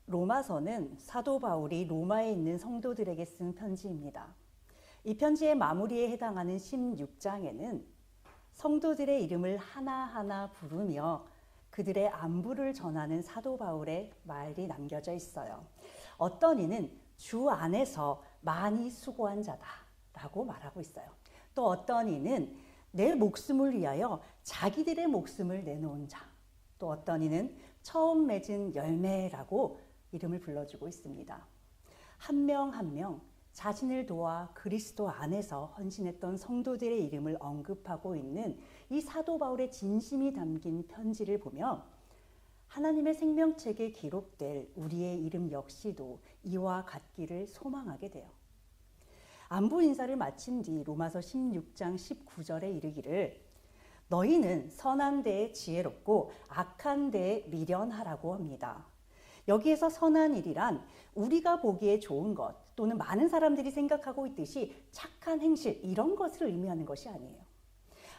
로마서는 사도 바울이 로마에 있는 성도들에게 쓴 편지입니다. 이 편지의 마무리에 해당하는 16장에는 성도들의 이름을 하나하나 부르며 그들의 안부를 전하는 사도 바울의 말이 남겨져 있어요. 어떤 이는 주 안에서 많이 수고한 자다 라고 말하고 있어요. 또 어떤 이는 내 목숨을 위하여 자기들의 목숨을 내놓은 자, 또 어떤 이는 처음 맺은 열매라고 이름을 불러주고 있습니다. 한 명 한 명 자신을 도와 그리스도 안에서 헌신했던 성도들의 이름을 언급하고 있는 이 사도 바울의 진심이 담긴 편지를 보며 하나님의 생명책에 기록될 우리의 이름 역시도 이와 같기를 소망하게 돼요. 안부 인사를 마친 뒤 로마서 16장 19절에 이르기를 너희는 선한 데에 지혜롭고 악한 데에 미련하라고 합니다. 여기에서 선한 일이란 우리가 보기에 좋은 것 또는 많은 사람들이 생각하고 있듯이 착한 행실 이런 것을 의미하는 것이 아니에요.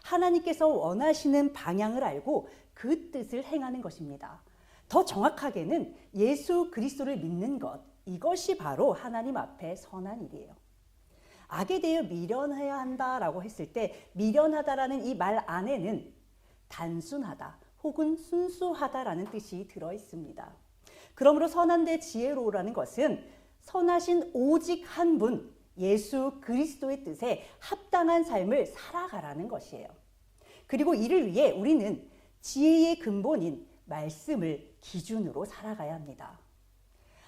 하나님께서 원하시는 방향을 알고 그 뜻을 행하는 것입니다. 더 정확하게는 예수 그리스도를 믿는 것, 이것이 바로 하나님 앞에 선한 일이에요. 악에 대해 미련해야 한다라고 했을 때 미련하다라는 이 말 안에는 단순하다 혹은 순수하다라는 뜻이 들어 있습니다. 그러므로 선한 데 지혜로우라는 것은 선하신 오직 한 분 예수 그리스도의 뜻에 합당한 삶을 살아가라는 것이에요. 그리고 이를 위해 우리는 지혜의 근본인 말씀을 기준으로 살아가야 합니다.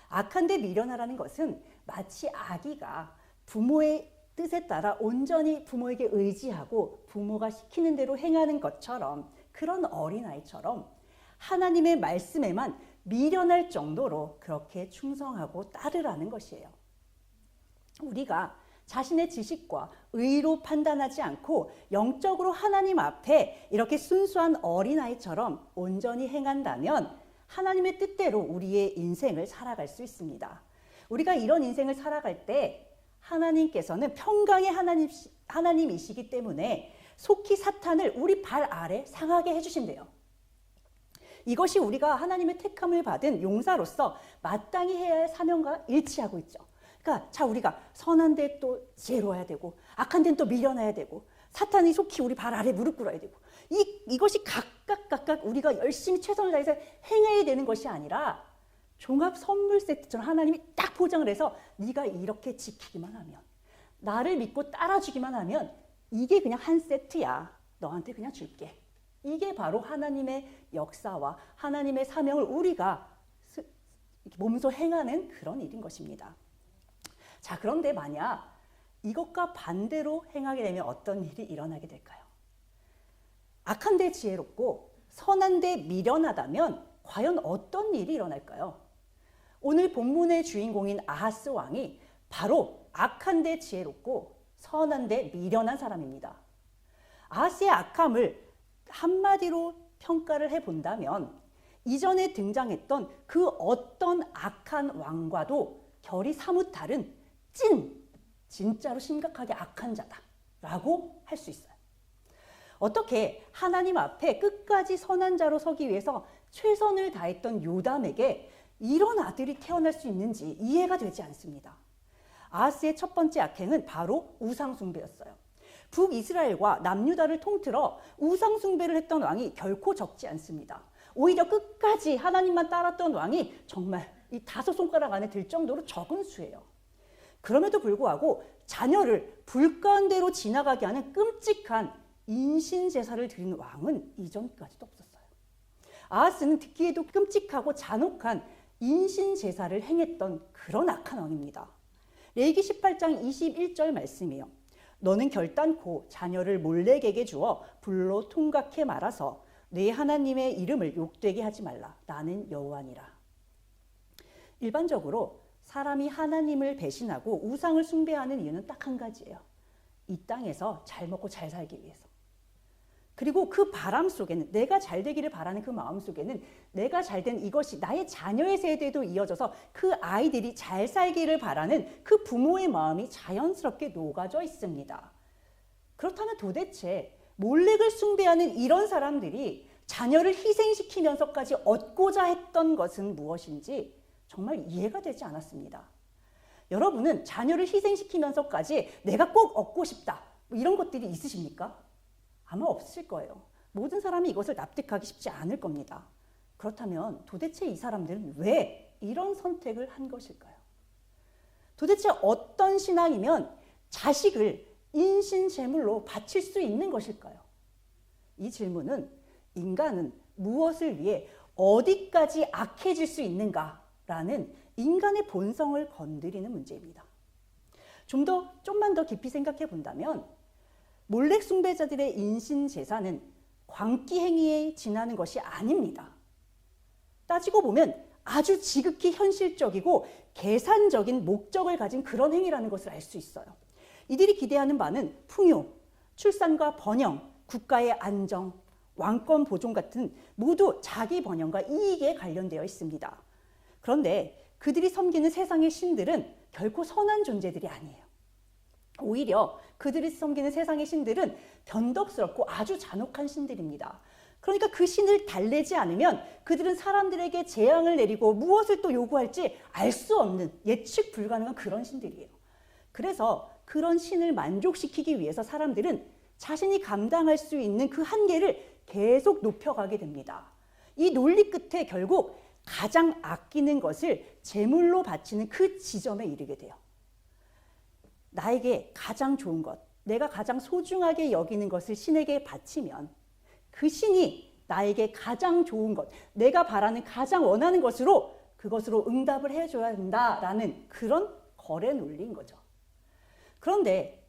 악한 데 미련하라는 것은 마치 아기가 부모의 뜻에 따라 온전히 부모에게 의지하고 부모가 시키는 대로 행하는 것처럼 그런 어린아이처럼 하나님의 말씀에만 미련할 정도로 그렇게 충성하고 따르라는 것이에요. 우리가 자신의 지식과 의로 판단하지 않고 영적으로 하나님 앞에 이렇게 순수한 어린아이처럼 온전히 행한다면 하나님의 뜻대로 우리의 인생을 살아갈 수 있습니다. 우리가 이런 인생을 살아갈 때 하나님께서는 평강의 하나님이시기 때문에 속히 사탄을 우리 발 아래 상하게 해주신대요. 이것이 우리가 하나님의 택함을 받은 용사로서 마땅히 해야 할 사명과 일치하고 있죠. 그러니까 우리가 선한 데 또 지혜로워야 되고 악한 데는 또 미련해야 되고 사탄이 속히 우리 발 아래 무릎 꿇어야 되고 이것이 각각 우리가 열심히 최선을 다해서 행해야 되는 것이 아니라 종합 선물 세트처럼 하나님이 딱 포장을 해서 네가 이렇게 지키기만 하면 나를 믿고 따라주기만 하면 이게 그냥 한 세트야. 너한테 그냥 줄게. 이게 바로 하나님의 역사와 하나님의 사명을 우리가 몸소 행하는 그런 일인 것입니다. 자, 그런데 만약 이것과 반대로 행하게 되면 어떤 일이 일어나게 될까요? 악한 데 지혜롭고 선한 데 미련하다면 과연 어떤 일이 일어날까요? 오늘 본문의 주인공인 아하스 왕이 바로 악한 데 지혜롭고 선한 데 미련한 사람입니다. 아하스의 악함을 한마디로 평가를 해본다면 이전에 등장했던 그 어떤 악한 왕과도 결이 사뭇 다른 진짜로 심각하게 악한 자다라고 할 수 있어요. 어떻게 하나님 앞에 끝까지 선한 자로 서기 위해서 최선을 다했던 요담에게 이런 아들이 태어날 수 있는지 이해가 되지 않습니다. 아하스의 첫 번째 악행은 바로 우상숭배였어요. 북이스라엘과 남유다를 통틀어 우상숭배를 했던 왕이 결코 적지 않습니다. 오히려 끝까지 하나님만 따랐던 왕이 정말 이 5손가락 안에 들 정도로 적은 수예요. 그럼에도 불구하고 자녀를 불 가운데로 지나가게 하는 끔찍한 인신제사를 드린 왕은 이전까지도 없었어요. 아하스는 듣기에도 끔찍하고 잔혹한 인신제사를 행했던 그런 악한 왕입니다. 레위기 18장 21절 말씀이요. 너는 결단코 자녀를 몰렉에게 주어 불로 통각해 말아서 네 하나님의 이름을 욕되게 하지 말라. 나는 여호와니라. 일반적으로 사람이 하나님을 배신하고 우상을 숭배하는 이유는 딱 한 가지예요. 이 땅에서 잘 먹고 잘 살기 위해서. 그리고 그 바람 속에는 내가 잘 되기를 바라는 그 마음 속에는 내가 잘된 이것이 나의 자녀의 세대에도 이어져서 그 아이들이 잘 살기를 바라는 그 부모의 마음이 자연스럽게 녹아져 있습니다. 그렇다면 도대체 몰렉을 숭배하는 이런 사람들이 자녀를 희생시키면서까지 얻고자 했던 것은 무엇인지 정말 이해가 되지 않았습니다. 여러분은 자녀를 희생시키면서까지 내가 꼭 얻고 싶다, 이런 것들이 있으십니까? 아마 없을 거예요. 모든 사람이 이것을 납득하기 쉽지 않을 겁니다. 그렇다면 도대체 이 사람들은 왜 이런 선택을 한 것일까요? 도대체 어떤 신앙이면 자식을 인신제물로 바칠 수 있는 것일까요? 이 질문은 인간은 무엇을 위해 어디까지 악해질 수 있는가라는 인간의 본성을 건드리는 문제입니다. 좀만 더 깊이 생각해 본다면 몰렉 숭배자들의 인신 제사는 광기 행위에 지나는 것이 아닙니다. 따지고 보면 아주 지극히 현실적이고 계산적인 목적을 가진 그런 행위라는 것을 알 수 있어요. 이들이 기대하는 바는 풍요, 출산과 번영, 국가의 안정, 왕권 보존 같은 모두 자기 번영과 이익에 관련되어 있습니다. 그런데 그들이 섬기는 세상의 신들은 결코 선한 존재들이 아니에요. 오히려 그들이 섬기는 세상의 신들은 변덕스럽고 아주 잔혹한 신들입니다. 그러니까 그 신을 달래지 않으면 그들은 사람들에게 재앙을 내리고 무엇을 또 요구할지 알 수 없는 예측 불가능한 그런 신들이에요. 그래서 그런 신을 만족시키기 위해서 사람들은 자신이 감당할 수 있는 그 한계를 계속 높여가게 됩니다. 이 논리 끝에 결국 가장 아끼는 것을 제물로 바치는 그 지점에 이르게 돼요. 나에게 가장 좋은 것, 내가 가장 소중하게 여기는 것을 신에게 바치면 그 신이 나에게 가장 좋은 것, 내가 바라는 가장 원하는 것으로 그것으로 응답을 해줘야 한다라는 그런 거래 논리인 거죠. 그런데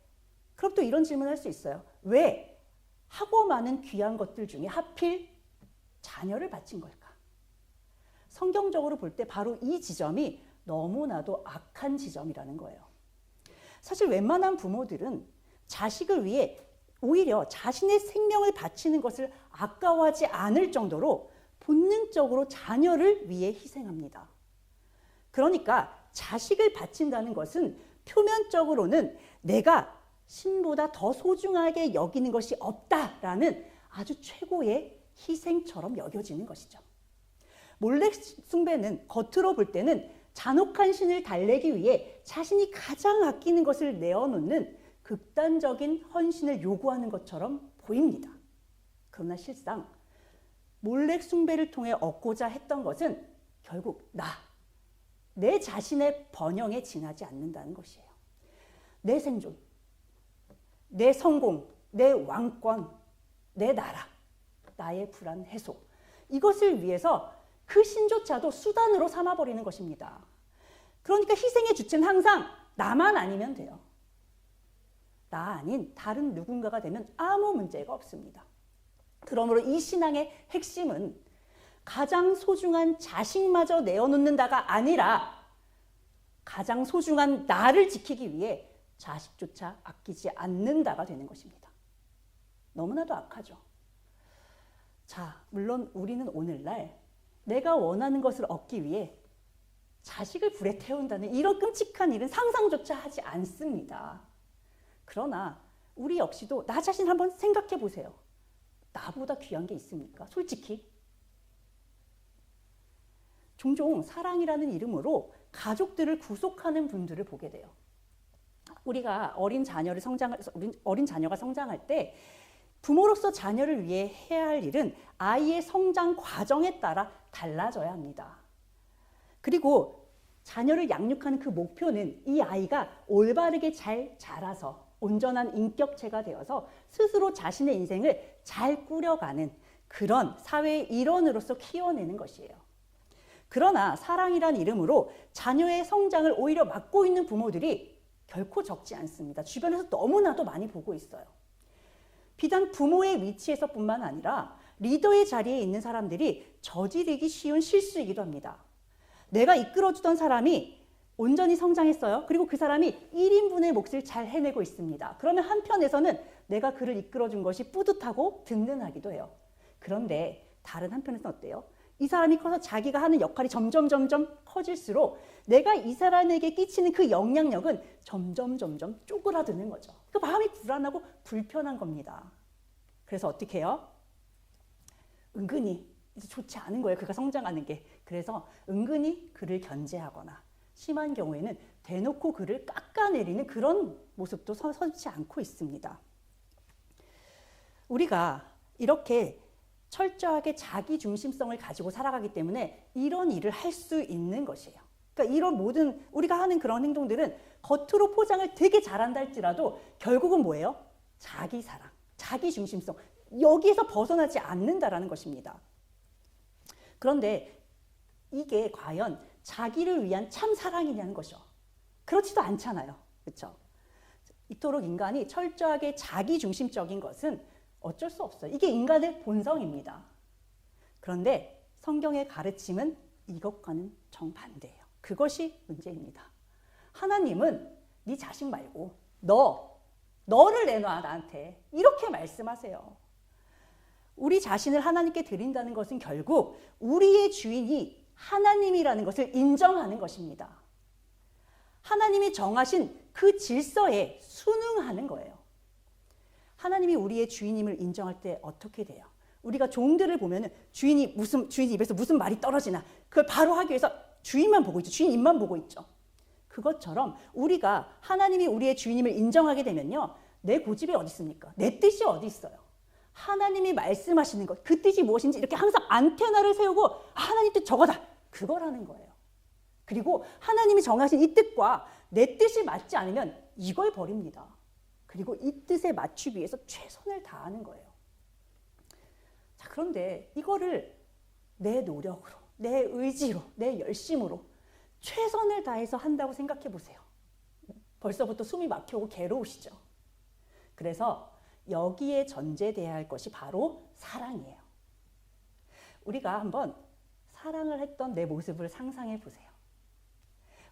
그럼 또 이런 질문을 할 수 있어요. 왜 하고 많은 귀한 것들 중에 하필 자녀를 바친 걸까? 성경적으로 볼 때 바로 이 지점이 너무나도 악한 지점이라는 거예요. 사실 웬만한 부모들은 자식을 위해 오히려 자신의 생명을 바치는 것을 아까워하지 않을 정도로 본능적으로 자녀를 위해 희생합니다. 그러니까 자식을 바친다는 것은 표면적으로는 내가 신보다 더 소중하게 여기는 것이 없다라는 아주 최고의 희생처럼 여겨지는 것이죠. 몰렉 숭배는 겉으로 볼 때는 잔혹한 신을 달래기 위해 자신이 가장 아끼는 것을 내어놓는 극단적인 헌신을 요구하는 것처럼 보입니다. 그러나 실상 몰렉 숭배를 통해 얻고자 했던 것은 결국 내 자신의 번영에 지나지 않는다는 것이에요. 내 생존, 내 성공, 내 왕권, 내 나라, 나의 불안 해소, 이것을 위해서 그 신조차도 수단으로 삼아버리는 것입니다. 그러니까 희생의 주체는 항상 나만 아니면 돼요. 나 아닌 다른 누군가가 되면 아무 문제가 없습니다. 그러므로 이 신앙의 핵심은 가장 소중한 자식마저 내어놓는다가 아니라 가장 소중한 나를 지키기 위해 자식조차 아끼지 않는다가 되는 것입니다. 너무나도 악하죠. 자, 물론 우리는 오늘날 내가 원하는 것을 얻기 위해 자식을 불에 태운다는 이런 끔찍한 일은 상상조차 하지 않습니다. 그러나 우리 역시도 나 자신 한번 생각해 보세요. 나보다 귀한 게 있습니까? 솔직히. 종종 사랑이라는 이름으로 가족들을 구속하는 분들을 보게 돼요. 우리가 어린 자녀가 성장할 때 부모로서 자녀를 위해 해야 할 일은 아이의 성장 과정에 따라 달라져야 합니다. 그리고 자녀를 양육하는 그 목표는 이 아이가 올바르게 잘 자라서 온전한 인격체가 되어서 스스로 자신의 인생을 잘 꾸려가는 그런 사회의 일원으로서 키워내는 것이에요. 그러나 사랑이란 이름으로 자녀의 성장을 오히려 막고 있는 부모들이 결코 적지 않습니다. 주변에서 너무나도 많이 보고 있어요. 비단 부모의 위치에서뿐만 아니라 리더의 자리에 있는 사람들이 저지르기 쉬운 실수이기도 합니다. 내가 이끌어주던 사람이 온전히 성장했어요. 그리고 그 사람이 1인분의 몫을 잘 해내고 있습니다. 그러면 한편에서는 내가 그를 이끌어준 것이 뿌듯하고 든든하기도 해요. 그런데 다른 한편에서는 어때요? 이 사람이 커서 자기가 하는 역할이 점점 커질수록 내가 이 사람에게 끼치는 그 영향력은 점점 쪼그라드는 거죠. 그 마음이 불안하고 불편한 겁니다. 그래서 어떻게 해요? 은근히 이제 좋지 않은 거예요. 그가 성장하는 게. 그래서 은근히 그를 견제하거나 심한 경우에는 대놓고 그를 깎아내리는 그런 모습도 서슴지 않고 있습니다. 우리가 이렇게 철저하게 자기 중심성을 가지고 살아가기 때문에 이런 일을 할 수 있는 것이에요. 그러니까 이런 모든 우리가 하는 그런 행동들은 겉으로 포장을 되게 잘한다 할지라도 결국은 뭐예요? 자기 사랑, 자기 중심성, 여기에서 벗어나지 않는다라는 것입니다. 그런데 이게 과연 자기를 위한 참 사랑이냐는 것이죠. 그렇지도 않잖아요. 그렇죠? 이토록 인간이 철저하게 자기 중심적인 것은 어쩔 수 없어요. 이게 인간의 본성입니다. 그런데 성경의 가르침은 이것과는 정반대예요. 그것이 문제입니다. 하나님은 네 자식 말고 너를 내놔 나한테 이렇게 말씀하세요. 우리 자신을 하나님께 드린다는 것은 결국 우리의 주인이 하나님이라는 것을 인정하는 것입니다. 하나님이 정하신 그 질서에 순응하는 거예요. 하나님이 우리의 주인임을 인정할 때 어떻게 돼요? 우리가 종들을 보면 주인 입에서 무슨 말이 떨어지나 그걸 바로 하기 위해서 주인만 보고 있죠. 주인 입만 보고 있죠. 그것처럼 우리가 하나님이 우리의 주인임을 인정하게 되면요. 내 고집이 어디 있습니까? 내 뜻이 어디 있어요? 하나님이 말씀하시는 것, 그 뜻이 무엇인지 이렇게 항상 안테나를 세우고 하나님 뜻 저거다. 그거라는 거예요. 그리고 하나님이 정하신 이 뜻과 내 뜻이 맞지 않으면 이걸 버립니다. 그리고 이 뜻에 맞추기 위해서 최선을 다하는 거예요. 자, 그런데 이거를 내 노력으로, 내 의지로, 내 열심으로 최선을 다해서 한다고 생각해 보세요. 벌써부터 숨이 막혀오고 괴로우시죠? 그래서 여기에 전제돼야 할 것이 바로 사랑이에요. 우리가 한번 사랑을 했던 내 모습을 상상해 보세요.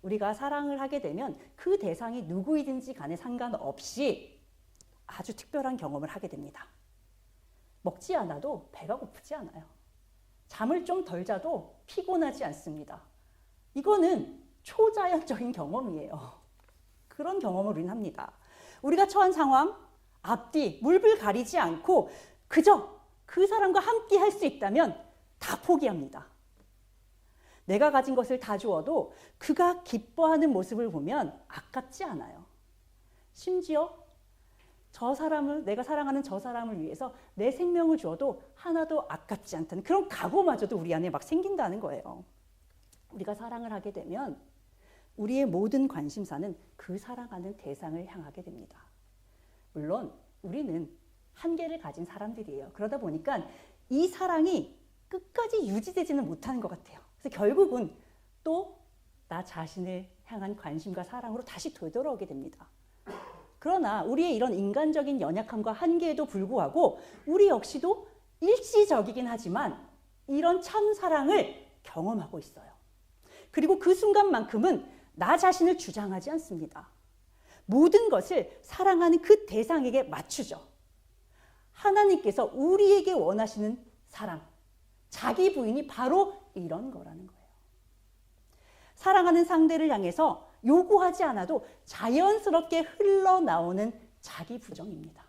우리가 사랑을 하게 되면 그 대상이 누구이든지 간에 상관없이 아주 특별한 경험을 하게 됩니다. 먹지 않아도 배가 고프지 않아요. 잠을 좀 덜 자도 피곤하지 않습니다. 이거는 초자연적인 경험이에요. 그런 경험을 우리는 합니다. 우리가 처한 상황, 앞뒤, 물불 가리지 않고 그저 그 사람과 함께 할 수 있다면 다 포기합니다. 내가 가진 것을 다 주어도 그가 기뻐하는 모습을 보면 아깝지 않아요. 심지어 내가 사랑하는 저 사람을 위해서 내 생명을 주어도 하나도 아깝지 않다는 그런 각오마저도 우리 안에 막 생긴다는 거예요. 우리가 사랑을 하게 되면 우리의 모든 관심사는 그 사랑하는 대상을 향하게 됩니다. 물론 우리는 한계를 가진 사람들이에요. 그러다 보니까 이 사랑이 끝까지 유지되지는 못하는 것 같아요. 그래서 결국은 또 나 자신을 향한 관심과 사랑으로 다시 되돌아오게 됩니다. 그러나 우리의 이런 인간적인 연약함과 한계에도 불구하고 우리 역시도 일시적이긴 하지만 이런 참 사랑을 경험하고 있어요. 그리고 그 순간만큼은 나 자신을 주장하지 않습니다. 모든 것을 사랑하는 그 대상에게 맞추죠. 하나님께서 우리에게 원하시는 사랑, 자기 부인이 바로 이런 거라는 거예요. 사랑하는 상대를 향해서 요구하지 않아도 자연스럽게 흘러나오는 자기 부정입니다.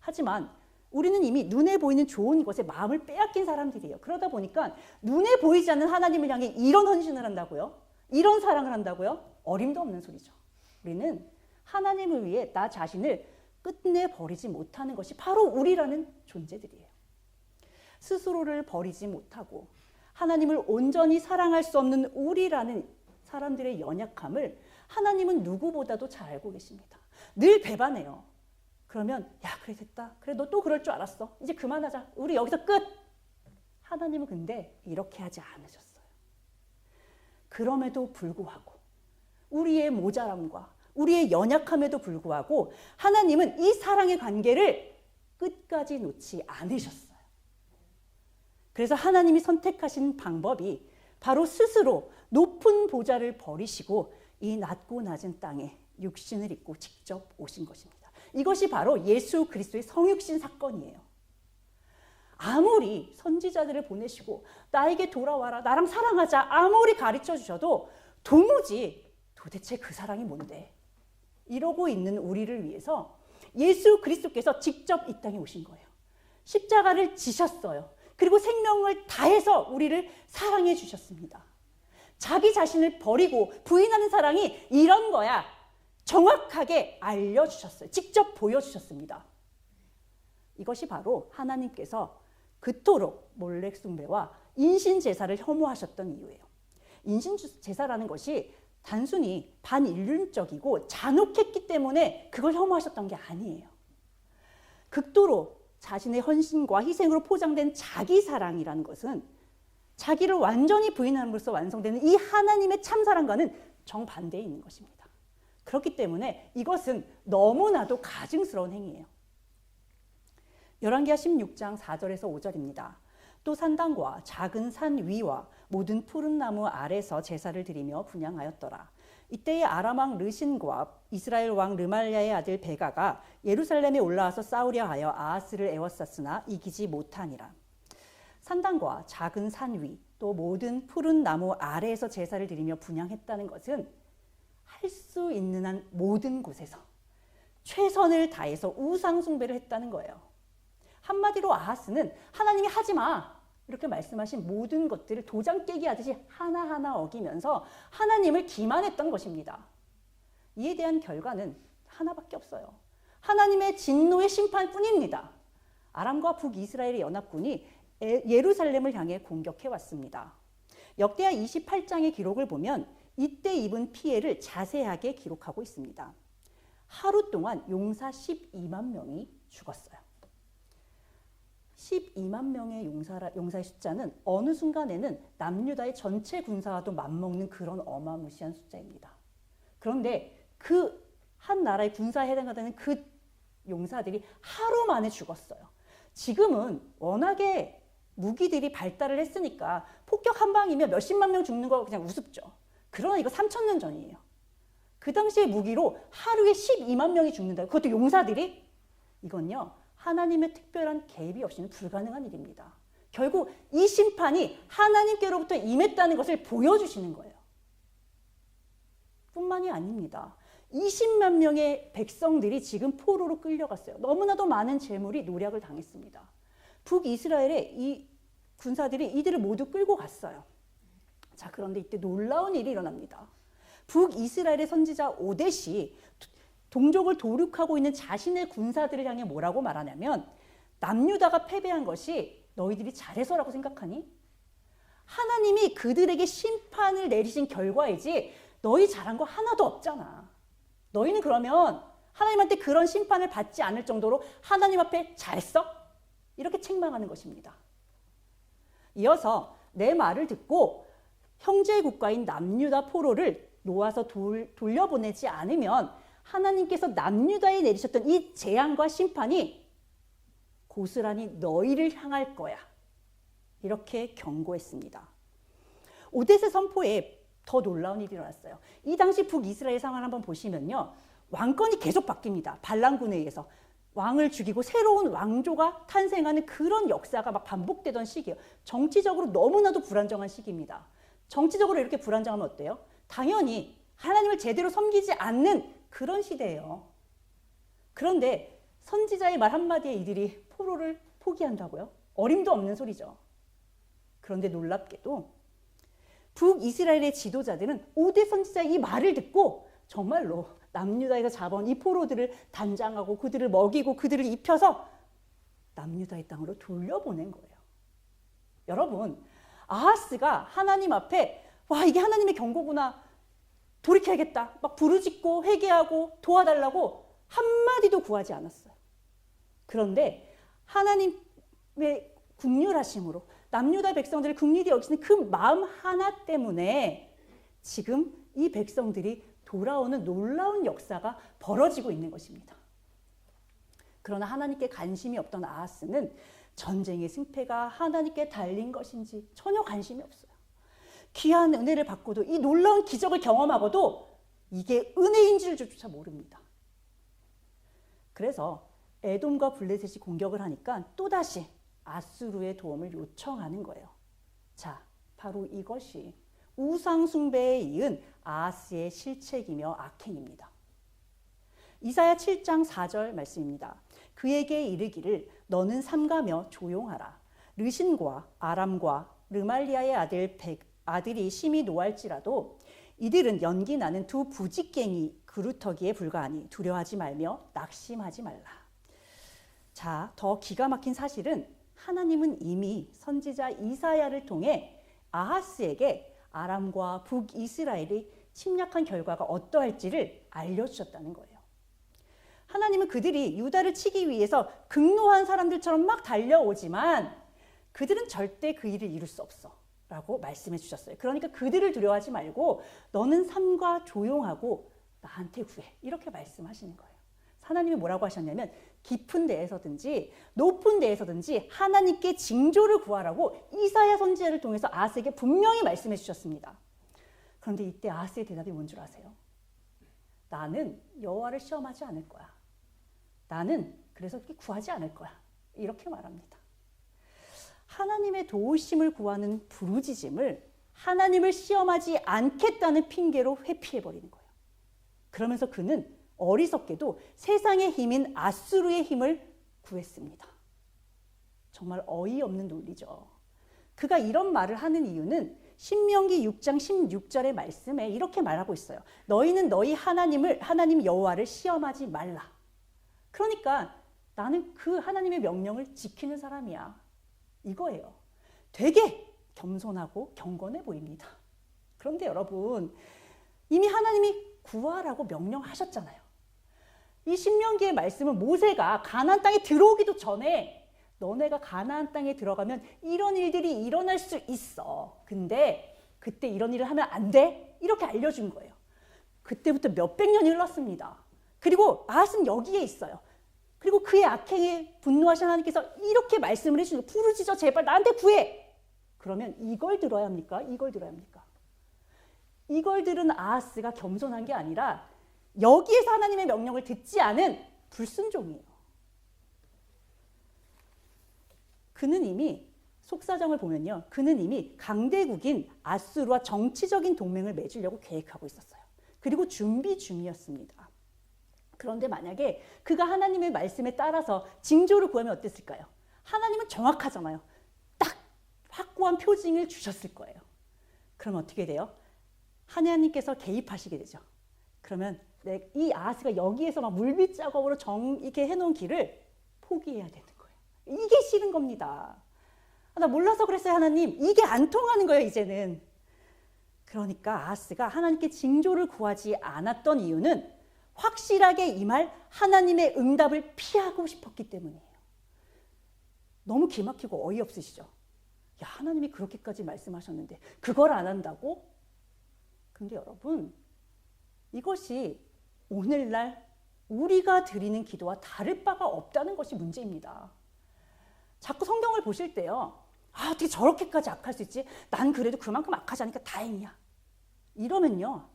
하지만 우리는 이미 눈에 보이는 좋은 것에 마음을 빼앗긴 사람들이에요. 그러다 보니까 눈에 보이지 않는 하나님을 향해 이런 헌신을 한다고요? 이런 사랑을 한다고요? 어림도 없는 소리죠. 우리는 하나님을 위해 나 자신을 끝내 버리지 못하는 것이 바로 우리라는 존재들이에요. 스스로를 버리지 못하고 하나님을 온전히 사랑할 수 없는 우리라는 사람들의 연약함을 하나님은 누구보다도 잘 알고 계십니다. 늘 배반해요. 그러면 야 그래 됐다. 그래 너 또 그럴 줄 알았어. 이제 그만하자. 우리 여기서 끝. 하나님은 근데 이렇게 하지 않으셨어요. 그럼에도 불구하고 우리의 모자람과 우리의 연약함에도 불구하고 하나님은 이 사랑의 관계를 끝까지 놓지 않으셨어요. 그래서 하나님이 선택하신 방법이 바로 스스로 높은 보좌를 버리시고 이 낮고 낮은 땅에 육신을 입고 직접 오신 것입니다. 이것이 바로 예수 그리스도의 성육신 사건이에요. 아무리 선지자들을 보내시고 나에게 돌아와라, 나랑 사랑하자 아무리 가르쳐 주셔도 도대체 그 사랑이 뭔데? 이러고 있는 우리를 위해서 예수 그리스도께서 직접 이 땅에 오신 거예요. 십자가를 지셨어요. 그리고 생명을 다해서 우리를 사랑해 주셨습니다. 자기 자신을 버리고 부인하는 사랑이 이런 거야. 정확하게 알려주셨어요. 직접 보여주셨습니다. 이것이 바로 하나님께서 그토록 몰렉 숭배와 인신제사를 혐오하셨던 이유예요. 인신제사라는 것이 단순히 반인륜적이고 잔혹했기 때문에 그걸 혐오하셨던 게 아니에요. 극도로 자신의 헌신과 희생으로 포장된 자기 사랑이라는 것은 자기를 완전히 부인함으로써 완성되는 이 하나님의 참사랑과는 정반대에 있는 것입니다. 그렇기 때문에 이것은 너무나도 가증스러운 행위예요. 열왕기하 16장 4절에서 5절입니다. 또 산당과 작은 산 위와 모든 푸른 나무 아래서 제사를 드리며 분향하였더라. 이때에 아람 왕 르신과 이스라엘 왕 르말랴의 아들 베가가 예루살렘에 올라와서 싸우려 하여 아하스를 에워쌌으나 이기지 못하니라. 산당과 작은 산 위, 또 모든 푸른 나무 아래에서 제사를 드리며 분향했다는 것은 할 수 있는 한 모든 곳에서 최선을 다해서 우상 숭배를 했다는 거예요. 한마디로 아하스는 하나님이 하지 마 이렇게 말씀하신 모든 것들을 도장 깨기 하듯이 하나하나 어기면서 하나님을 기만했던 것입니다. 이에 대한 결과는 하나밖에 없어요. 하나님의 진노의 심판뿐입니다. 아람과 북이스라엘의 연합군이 예루살렘을 향해 공격해 왔습니다. 역대하 28장의 기록을 보면 이때 입은 피해를 자세하게 기록하고 있습니다. 하루 동안 용사 12만 명이 죽었어요. 12만 명의 용사의 숫자는 어느 순간에는 남유다의 전체 군사와도 맞먹는 그런 어마무시한 숫자입니다. 그런데 그 한 나라의 군사에 해당하는 그 용사들이 하루 만에 죽었어요. 지금은 워낙에 무기들이 발달을 했으니까 폭격 한 방이면 몇십만 명 죽는 거 그냥 우습죠. 그러나 이거 3,000년 전이에요. 그 당시의 무기로 하루에 12만 명이 죽는다. 그것도 용사들이? 이건요. 하나님의 특별한 개입이 없이는 불가능한 일입니다. 결국 이 심판이 하나님께로부터 임했다는 것을 보여주시는 거예요. 뿐만이 아닙니다. 20만 명의 백성들이 지금 포로로 끌려갔어요. 너무나도 많은 재물이 노략을 당했습니다. 북이스라엘의 이 군사들이 이들을 모두 끌고 갔어요. 자, 그런데 이때 놀라운 일이 일어납니다. 북이스라엘의 선지자 오뎃이 동족을 도륙하고 있는 자신의 군사들을 향해 뭐라고 말하냐면 남유다가 패배한 것이 너희들이 잘해서라고 생각하니? 하나님이 그들에게 심판을 내리신 결과이지 너희 잘한 거 하나도 없잖아. 너희는 그러면 하나님한테 그런 심판을 받지 않을 정도로 하나님 앞에 잘했어? 이렇게 책망하는 것입니다. 이어서 내 말을 듣고 형제 국가인 남유다 포로를 놓아서 돌려보내지 않으면 하나님께서 남유다에 내리셨던 이 재앙과 심판이 고스란히 너희를 향할 거야. 이렇게 경고했습니다. 오뎃의 선포에 더 놀라운 일이 일어났어요. 이 당시 북이스라엘 상황을 한번 보시면요. 왕권이 계속 바뀝니다. 반란군에 의해서. 왕을 죽이고 새로운 왕조가 탄생하는 그런 역사가 막 반복되던 시기예요. 정치적으로 너무나도 불안정한 시기입니다. 정치적으로 이렇게 불안정하면 어때요? 당연히 하나님을 제대로 섬기지 않는 그런 시대예요. 그런데 선지자의 말 한마디에 이들이 포로를 포기한다고요? 어림도 없는 소리죠. 그런데 놀랍게도 북이스라엘의 지도자들은 오뎃 선지자의 이 말을 듣고 정말로 남유다에서 잡아온 이 포로들을 단장하고 그들을 먹이고 그들을 입혀서 남유다의 땅으로 돌려보낸 거예요. 여러분, 아하스가 하나님 앞에 와, 이게 하나님의 경고구나. 돌이켜야겠다. 막 부르짖고 회개하고 도와달라고 한마디도 구하지 않았어요. 그런데 하나님의 긍휼하심으로 남유다 백성들을 긍휼히 여기시는 그 마음 하나 때문에 지금 이 백성들이 돌아오는 놀라운 역사가 벌어지고 있는 것입니다. 그러나 하나님께 관심이 없던 아하스는 전쟁의 승패가 하나님께 달린 것인지 전혀 관심이 없어요. 귀한 은혜를 받고도 이 놀라운 기적을 경험하고도 이게 은혜인 줄조차 모릅니다. 그래서 에돔과 블레셋이 공격을 하니까 또다시 아수르의 도움을 요청하는 거예요. 자, 바로 이것이 우상 숭배에 이은 아하스의 실책이며 악행입니다. 이사야 7장 4절 말씀입니다. 그에게 이르기를 너는 삼가며 조용하라. 르신과 아람과 르말리아의 아들이 심히 노할지라도 이들은 연기 나는 두 부직갱이 그루터기에 불과하니 두려워하지 말며 낙심하지 말라. 자, 더 기가 막힌 사실은 하나님은 이미 선지자 이사야를 통해 아하스에게 아람과 북이스라엘이 침략한 결과가 어떠할지를 알려주셨다는 거예요. 하나님은 그들이 유다를 치기 위해서 극노한 사람들처럼 막 달려오지만 그들은 절대 그 일을 이룰 수 없어 라고 말씀해 주셨어요. 그러니까 그들을 두려워하지 말고 너는 삼가 조용하고 나한테 구해, 이렇게 말씀하시는 거예요. 하나님이 뭐라고 하셨냐면 깊은 데에서든지 높은 데에서든지 하나님께 징조를 구하라고 이사야 선지자를 통해서 아하스에게 분명히 말씀해 주셨습니다. 그런데 이때 아하스의 대답이 뭔 줄 아세요? 나는 여호와를 시험하지 않을 거야. 나는 그래서 구하지 않을 거야. 이렇게 말합니다. 하나님의 도우심을 구하는 부르짖음을 하나님을 시험하지 않겠다는 핑계로 회피해버리는 거예요. 그러면서 그는 어리석게도 세상의 힘인 아수르의 힘을 구했습니다. 정말 어이없는 논리죠. 그가 이런 말을 하는 이유는 신명기 6장 16절의 말씀에 이렇게 말하고 있어요. 너희는 너희 하나님 여호와를 시험하지 말라. 그러니까 나는 그 하나님의 명령을 지키는 사람이야. 이거예요. 되게 겸손하고 경건해 보입니다. 그런데 여러분, 이미 하나님이 구하라고 명령하셨잖아요. 이 신명기의 말씀은 모세가 가나안 땅에 들어오기도 전에 너네가 가나안 땅에 들어가면 이런 일들이 일어날 수 있어. 근데 그때 이런 일을 하면 안 돼. 이렇게 알려준 거예요. 그때부터 몇백 년이 흘렀습니다. 그리고 아하스는 여기에 있어요. 그리고 그의 악행에 분노하신 하나님께서 이렇게 말씀을 해주는 거예요. 부르짖어, 제발 나한테 구해. 그러면 이걸 들어야 합니까? 이걸 들어야 합니까? 이걸 들은 아하스가 겸손한 게 아니라 여기에서 하나님의 명령을 듣지 않은 불순종이에요. 그는 이미 속사정을 보면요. 그는 이미 강대국인 아수르와 정치적인 동맹을 맺으려고 계획하고 있었어요. 그리고 준비 중이었습니다. 그런데 만약에 그가 하나님의 말씀에 따라서 징조를 구하면 어땠을까요? 하나님은 정확하잖아요. 딱 확고한 표징을 주셨을 거예요. 그럼 어떻게 돼요? 하나님께서 개입하시게 되죠. 그러면 이 아하스가 여기에서 막 물빛 작업으로 이렇게 해놓은 길을 포기해야 되는 거예요. 이게 싫은 겁니다. 나 몰라서 그랬어요, 하나님. 이게 안 통하는 거예요, 이제는. 그러니까 아하스가 하나님께 징조를 구하지 않았던 이유는 확실하게 임할 하나님의 응답을 피하고 싶었기 때문이에요. 너무 기막히고 어이없으시죠? 야, 하나님이 그렇게까지 말씀하셨는데 그걸 안 한다고? 근데 여러분, 이것이 오늘날 우리가 드리는 기도와 다를 바가 없다는 것이 문제입니다. 자꾸 성경을 보실 때요. 아, 어떻게 저렇게까지 악할 수 있지? 난 그래도 그만큼 악하지 않으니까 다행이야. 이러면요.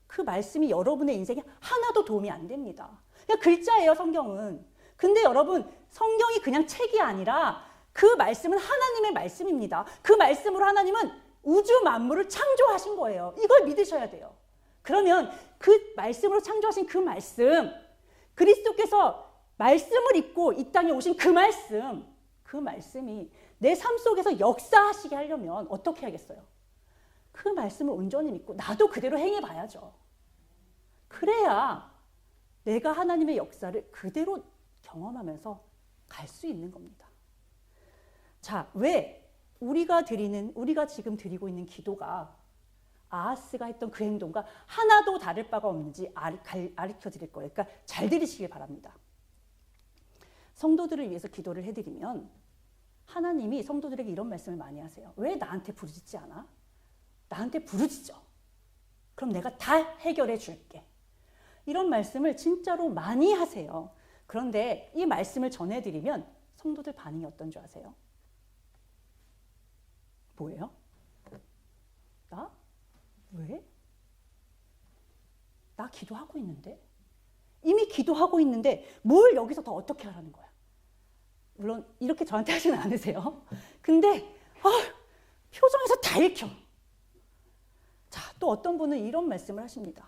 그 말씀이 여러분의 인생에 하나도 도움이 안 됩니다. 그냥 글자예요, 성경은. 근데 여러분, 성경이 그냥 책이 아니라 그 말씀은 하나님의 말씀입니다. 그 말씀으로 하나님은 우주 만물을 창조하신 거예요. 이걸 믿으셔야 돼요. 그러면 그 말씀으로 창조하신 그 말씀, 그리스도께서 말씀을 입고 이 땅에 오신 그 말씀이 내 삶 속에서 역사하시게 하려면 어떻게 하겠어요? 그 말씀을 온전히 믿고 나도 그대로 행해봐야죠. 그래야 내가 하나님의 역사를 그대로 경험하면서 갈 수 있는 겁니다. 자, 왜 우리가 지금 드리고 있는 기도가 아하스가 했던 그 행동과 하나도 다를 바가 없는지 가르쳐 드릴 거예요. 그러니까 잘 들으시길 바랍니다. 성도들을 위해서 기도를 해드리면 하나님이 성도들에게 이런 말씀을 많이 하세요. 왜 나한테 부르짖지 않아? 나한테 부르짖어. 그럼 내가 다 해결해 줄게. 이런 말씀을 진짜로 많이 하세요. 그런데 이 말씀을 전해드리면 성도들 반응이 어떤 줄 아세요? 뭐예요? 나? 왜? 나 기도하고 있는데? 이미 기도하고 있는데 뭘 여기서 더 어떻게 하라는 거야? 물론 이렇게 저한테 하지는 않으세요. 근데 표정에서 다 읽혀. 자, 또 어떤 분은 이런 말씀을 하십니다.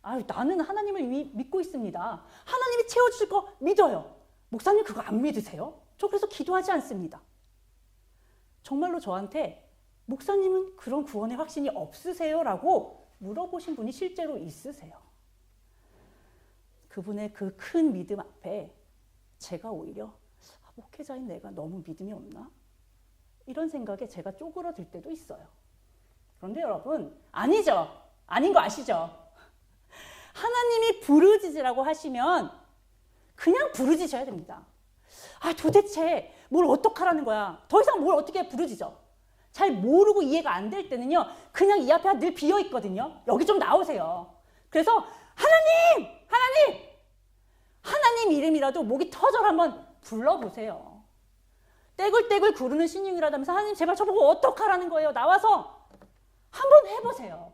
나는 하나님을 믿고 있습니다. 하나님이 채워주실 거 믿어요. 목사님 그거 안 믿으세요? 저 그래서 기도하지 않습니다. 정말로 저한테 목사님은 그런 구원의 확신이 없으세요? 라고 물어보신 분이 실제로 있으세요. 그분의 그 큰 믿음 앞에 제가 오히려 목회자인 내가 너무 믿음이 없나? 이런 생각에 제가 쪼그러들 때도 있어요. 그런데 여러분, 아니죠. 아닌 거 아시죠? 하나님이 부르짖으라고 하시면 그냥 부르짖어야 됩니다. 도대체 뭘 어떡하라는 거야? 더 이상 뭘 어떻게 부르짖어? 잘 모르고 이해가 안 될 때는요, 그냥 이 앞에 늘 비어 있거든요. 여기 좀 나오세요. 그래서 하나님 이름이라도 목이 터져라 한번 불러보세요. 떼굴떼굴 구르는 신용이라다면서 하나님 제발 저보고 어떡하라는 거예요? 나와서 한번 해보세요.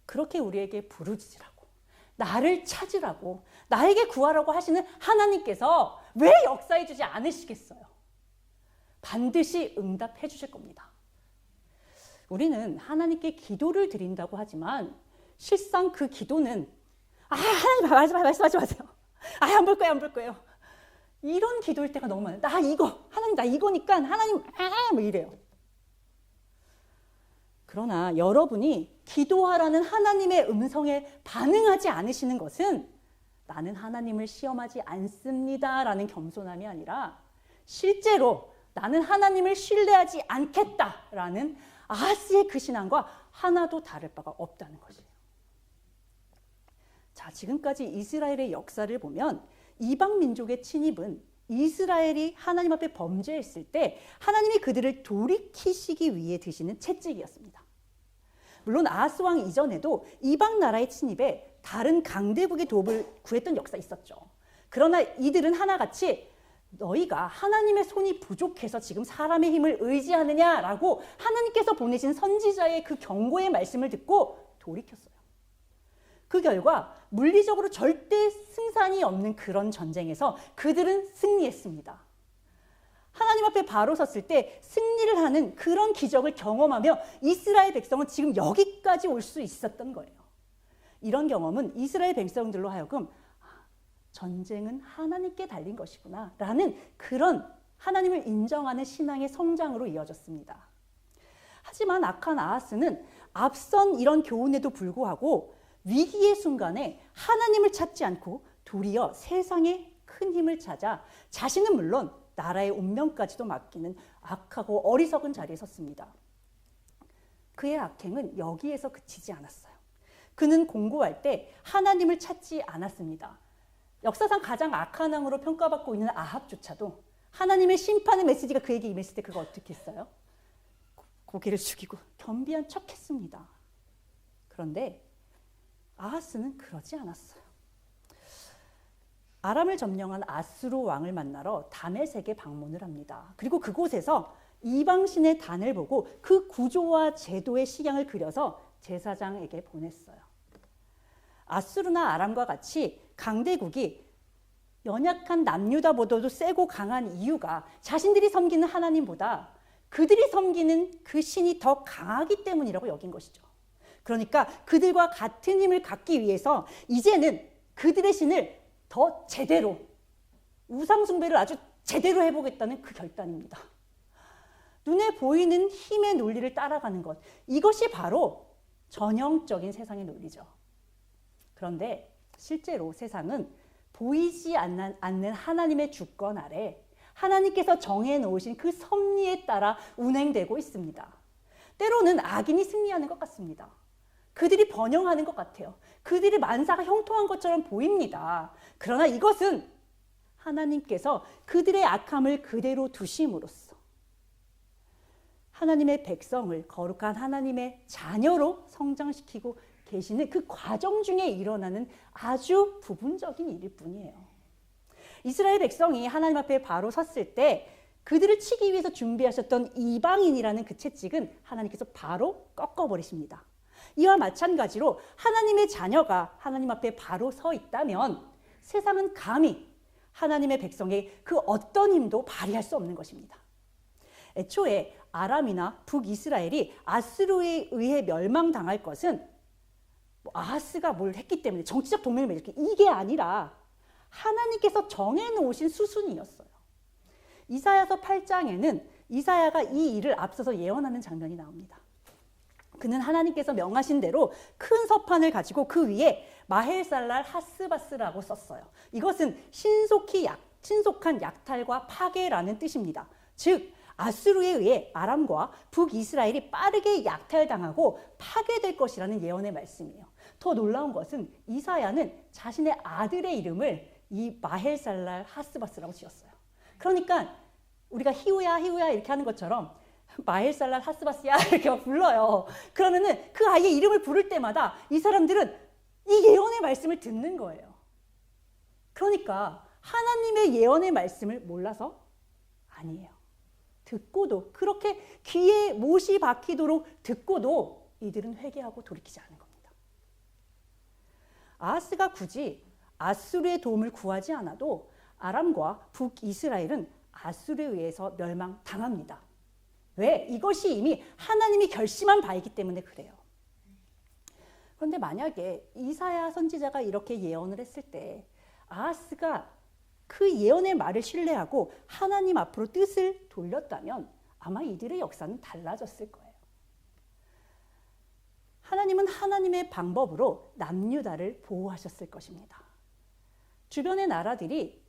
그렇게 우리에게 부르짖으라고, 나를 찾으라고, 나에게 구하라고 하시는 하나님께서 왜 역사해 주지 않으시겠어요? 반드시 응답해 주실 겁니다. 우리는 하나님께 기도를 드린다고 하지만 실상 그 기도는 하나님 말씀하지 마세요. 안 볼 거예요. 이런 기도일 때가 너무 많아요. 하나님 나 이거니까 하나님 뭐 이래요. 그러나 여러분이 기도하라는 하나님의 음성에 반응하지 않으시는 것은 나는 하나님을 시험하지 않습니다 라는 겸손함이 아니라 실제로 나는 하나님을 신뢰하지 않겠다라는 아하스의 그 신앙과 하나도 다를 바가 없다는 것이에요. 자, 지금까지 이스라엘의 역사를 보면 이방 민족의 침입은 이스라엘이 하나님 앞에 범죄했을 때 하나님이 그들을 돌이키시기 위해 드시는 채찍이었습니다. 물론 아하스 왕 이전에도 이방 나라의 침입에 다른 강대국의 도움을 구했던 역사 있었죠. 그러나 이들은 하나같이 너희가 하나님의 손이 부족해서 지금 사람의 힘을 의지하느냐라고 하나님께서 보내신 선지자의 그 경고의 말씀을 듣고 돌이켰어요. 그 결과 물리적으로 절대 승산이 없는 그런 전쟁에서 그들은 승리했습니다. 하나님 앞에 바로 섰을 때 승리를 하는 그런 기적을 경험하며 이스라엘 백성은 지금 여기까지 올 수 있었던 거예요. 이런 경험은 이스라엘 백성들로 하여금 전쟁은 하나님께 달린 것이구나 라는 그런 하나님을 인정하는 신앙의 성장으로 이어졌습니다. 하지만 악한 아하스는 앞선 이런 교훈에도 불구하고 위기의 순간에 하나님을 찾지 않고 도리어 세상의 큰 힘을 찾아 자신은 물론 나라의 운명까지도 맡기는 악하고 어리석은 자리에 섰습니다. 그의 악행은 여기에서 그치지 않았어요. 그는 공고할 때 하나님을 찾지 않았습니다. 역사상 가장 악한 왕으로 평가받고 있는 아합조차도 하나님의 심판의 메시지가 그에게 임했을 때 그가 어떻게 했어요? 고개를 숙이고 겸비한 척했습니다. 그런데 아하스는 그러지 않았어요. 아람을 점령한 아수르 왕을 만나러 다메섹에 방문을 합니다. 그리고 그곳에서 이방신의 단을 보고 그 구조와 제도의 식양을 그려서 제사장에게 보냈어요. 아수르나 아람과 같이 강대국이 연약한 남유다보다도 세고 강한 이유가 자신들이 섬기는 하나님보다 그들이 섬기는 그 신이 더 강하기 때문이라고 여긴 것이죠. 그러니까 그들과 같은 힘을 갖기 위해서 이제는 그들의 신을 더 제대로, 우상 숭배를 아주 제대로 해보겠다는 그 결단입니다. 눈에 보이는 힘의 논리를 따라가는 것, 이것이 바로 전형적인 세상의 논리죠. 그런데 실제로 세상은 보이지 않는 하나님의 주권 아래 하나님께서 정해놓으신 그 섭리에 따라 운행되고 있습니다. 때로는 악인이 승리하는 것 같습니다. 그들이 번영하는 것 같아요. 그들의 만사가 형통한 것처럼 보입니다. 그러나 이것은 하나님께서 그들의 악함을 그대로 두심으로써 하나님의 백성을 거룩한 하나님의 자녀로 성장시키고 계시는 그 과정 중에 일어나는 아주 부분적인 일일 뿐이에요. 이스라엘 백성이 하나님 앞에 바로 섰을 때 그들을 치기 위해서 준비하셨던 이방인이라는 그 채찍은 하나님께서 바로 꺾어버리십니다. 이와 마찬가지로 하나님의 자녀가 하나님 앞에 바로 서 있다면 세상은 감히 하나님의 백성의 그 어떤 힘도 발휘할 수 없는 것입니다. 애초에 아람이나 북이스라엘이 아수르에 의해 멸망당할 것은 아하스가 뭘 했기 때문에 정치적 동맹을 맺었기 이게 아니라 하나님께서 정해놓으신 수순이었어요. 이사야서 8장에는 이사야가 이 일을 앞서서 예언하는 장면이 나옵니다. 그는 하나님께서 명하신 대로 큰 서판을 가지고 그 위에 마헬살랄 하스바스라고 썼어요. 이것은 신속한 약탈과 파괴라는 뜻입니다. 즉 아수르에 의해 아람과 북이스라엘이 빠르게 약탈당하고 파괴될 것이라는 예언의 말씀이에요. 더 놀라운 것은 이사야는 자신의 아들의 이름을 이 마헬살랄 하스바스라고 지었어요. 그러니까 우리가 히우야 이렇게 하는 것처럼 마헬살랄 하스바스야 이렇게 막 불러요. 그러면은 그 아이의 이름을 부를 때마다 이 사람들은 이 예언의 말씀을 듣는 거예요. 그러니까 하나님의 예언의 말씀을 몰라서? 아니에요. 듣고도 그렇게 귀에 못이 박히도록 듣고도 이들은 회개하고 돌이키지 않은 겁니다. 아하스가 굳이 아수르의 도움을 구하지 않아도 아람과 북이스라엘은 아수르에 의해서 멸망당합니다. 왜? 이것이 이미 하나님이 결심한 바이기 때문에 그래요. 그런데 만약에 이사야 선지자가 이렇게 예언을 했을 때 아하스가 그 예언의 말을 신뢰하고 하나님 앞으로 뜻을 돌렸다면 아마 이들의 역사는 달라졌을 거예요. 하나님은 하나님의 방법으로 남유다를 보호하셨을 것입니다. 주변의 나라들이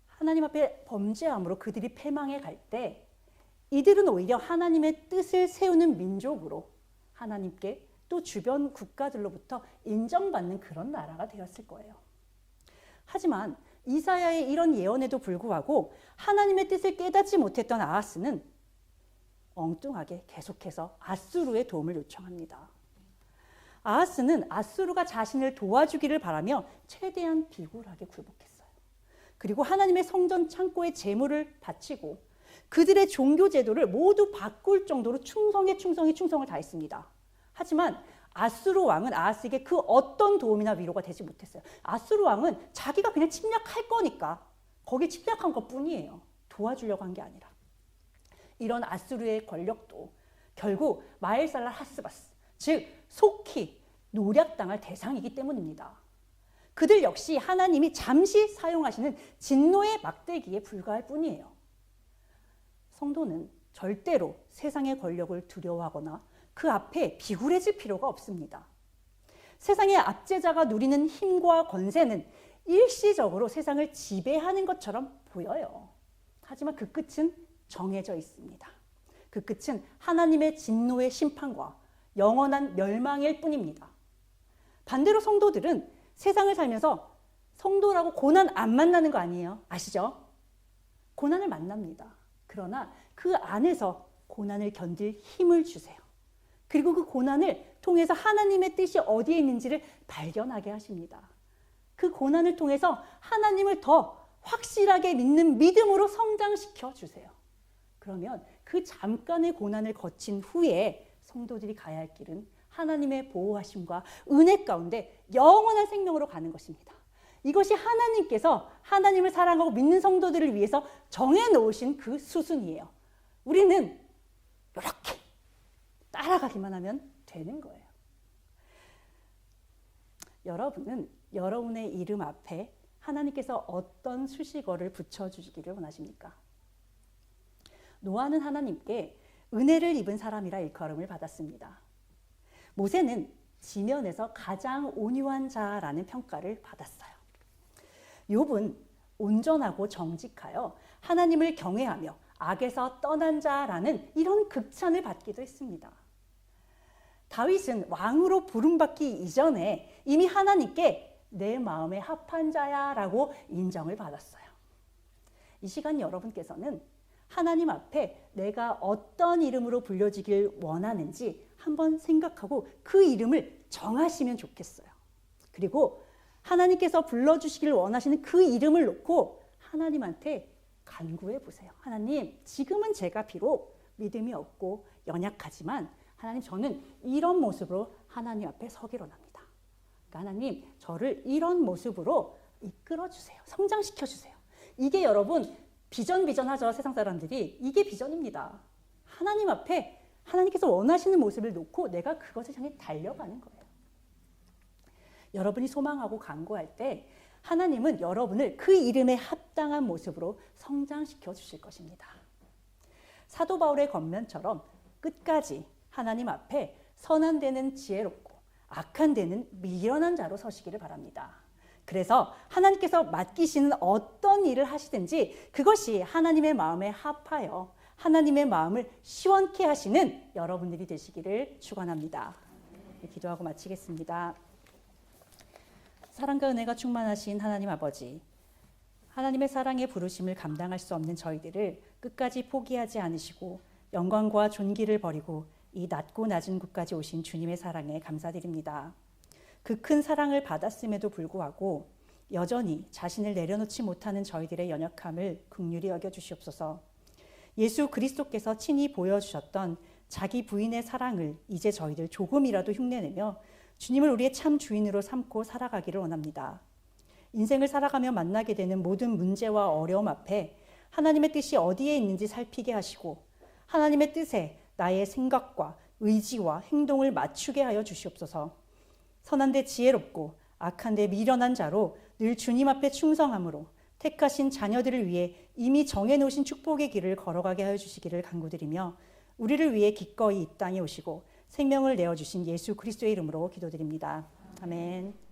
하나님 앞에 범죄함으로 그들이 패망해 갈 때 이들은 오히려 하나님의 뜻을 세우는 민족으로 하나님께 또 주변 국가들로부터 인정받는 그런 나라가 되었을 거예요. 하지만 이사야의 이런 예언에도 불구하고 하나님의 뜻을 깨닫지 못했던 아하스는 엉뚱하게 계속해서 아수르의 도움을 요청합니다. 아하스는 아수르가 자신을 도와주기를 바라며 최대한 비굴하게 굴복했어요. 그리고 하나님의 성전 창고에 제물을 바치고 그들의 종교 제도를 모두 바꿀 정도로 충성을 다했습니다. 하지만 아수르 왕은 아하스에게 그 어떤 도움이나 위로가 되지 못했어요. 아수르 왕은 자기가 그냥 침략할 거니까 거기에 침략한 것뿐이에요. 도와주려고 한 게 아니라. 이런 아수르의 권력도 결국 마헬살랄 하스바스, 즉 속히 노략당할 대상이기 때문입니다. 그들 역시 하나님이 잠시 사용하시는 진노의 막대기에 불과할 뿐이에요. 성도는 절대로 세상의 권력을 두려워하거나 그 앞에 비굴해질 필요가 없습니다. 세상의 압제자가 누리는 힘과 권세는 일시적으로 세상을 지배하는 것처럼 보여요. 하지만 그 끝은 정해져 있습니다. 그 끝은 하나님의 진노의 심판과 영원한 멸망일 뿐입니다. 반대로 성도들은 세상을 살면서 성도라고 고난 안 만나는 거 아니에요? 아시죠? 고난을 만납니다. 그러나 그 안에서 고난을 견딜 힘을 주세요. 그리고 그 고난을 통해서 하나님의 뜻이 어디에 있는지를 발견하게 하십니다. 그 고난을 통해서 하나님을 더 확실하게 믿는 믿음으로 성장시켜 주세요. 그러면 그 잠깐의 고난을 거친 후에 성도들이 가야 할 길은 하나님의 보호하심과 은혜 가운데 영원한 생명으로 가는 것입니다. 이것이 하나님께서 하나님을 사랑하고 믿는 성도들을 위해서 정해놓으신 그 수순이에요. 우리는 이렇게 따라가기만 하면 되는 거예요. 여러분은 여러분의 이름 앞에 하나님께서 어떤 수식어를 붙여주시기를 원하십니까? 노아는 하나님께 은혜를 입은 사람이라 일컬음을 받았습니다. 모세는 지면에서 가장 온유한 자라는 평가를 받았어요. 욥은 온전하고 정직하여 하나님을 경외하며 악에서 떠난 자라는 이런 극찬을 받기도 했습니다. 다윗은 왕으로 부름받기 이전에 이미 하나님께 내 마음에 합한 자야 라고 인정을 받았어요. 이 시간 여러분께서는 하나님 앞에 내가 어떤 이름으로 불려지길 원하는지 한번 생각하고 그 이름을 정하시면 좋겠어요. 그리고 하나님께서 불러주시길 원하시는 그 이름을 놓고 하나님한테 간구해 보세요. 하나님, 지금은 제가 비록 믿음이 없고 연약하지만 하나님, 저는 이런 모습으로 하나님 앞에 서기로 합니다. 그러니까 하나님, 저를 이런 모습으로 이끌어 주세요. 성장시켜 주세요. 이게 여러분 비전하죠. 세상 사람들이. 이게 비전입니다. 하나님 앞에 하나님께서 원하시는 모습을 놓고 내가 그것을 향해 달려가는 거예요. 여러분이 소망하고 간구할 때 하나님은 여러분을 그 이름에 합당한 모습으로 성장시켜 주실 것입니다. 사도 바울의 겉면처럼 끝까지 하나님 앞에 선한 데는 지혜롭고 악한 데는 미련한 자로 서시기를 바랍니다. 그래서 하나님께서 맡기시는 어떤 일을 하시든지 그것이 하나님의 마음에 합하여 하나님의 마음을 시원케 하시는 여러분들이 되시기를 축원합니다. 기도하고 마치겠습니다. 사랑과 은혜가 충만하신 하나님 아버지, 하나님의 사랑의 부르심을 감당할 수 없는 저희들을 끝까지 포기하지 않으시고 영광과 존귀를 버리고 이 낮고 낮은 곳까지 오신 주님의 사랑에 감사드립니다. 그 큰 사랑을 받았음에도 불구하고 여전히 자신을 내려놓지 못하는 저희들의 연약함을 긍휼히 여겨주시옵소서. 예수 그리스도께서 친히 보여주셨던 자기 부인의 사랑을 이제 저희들 조금이라도 흉내내며 주님을 우리의 참 주인으로 삼고 살아가기를 원합니다. 인생을 살아가며 만나게 되는 모든 문제와 어려움 앞에 하나님의 뜻이 어디에 있는지 살피게 하시고 하나님의 뜻에 나의 생각과 의지와 행동을 맞추게 하여 주시옵소서. 선한데 지혜롭고 악한데 미련한 자로 늘 주님 앞에 충성함으로 택하신 자녀들을 위해 이미 정해놓으신 축복의 길을 걸어가게 하여 주시기를 간구드리며 우리를 위해 기꺼이 이 땅에 오시고 생명을 내어주신 예수 그리스도의 이름으로 기도드립니다. 아멘.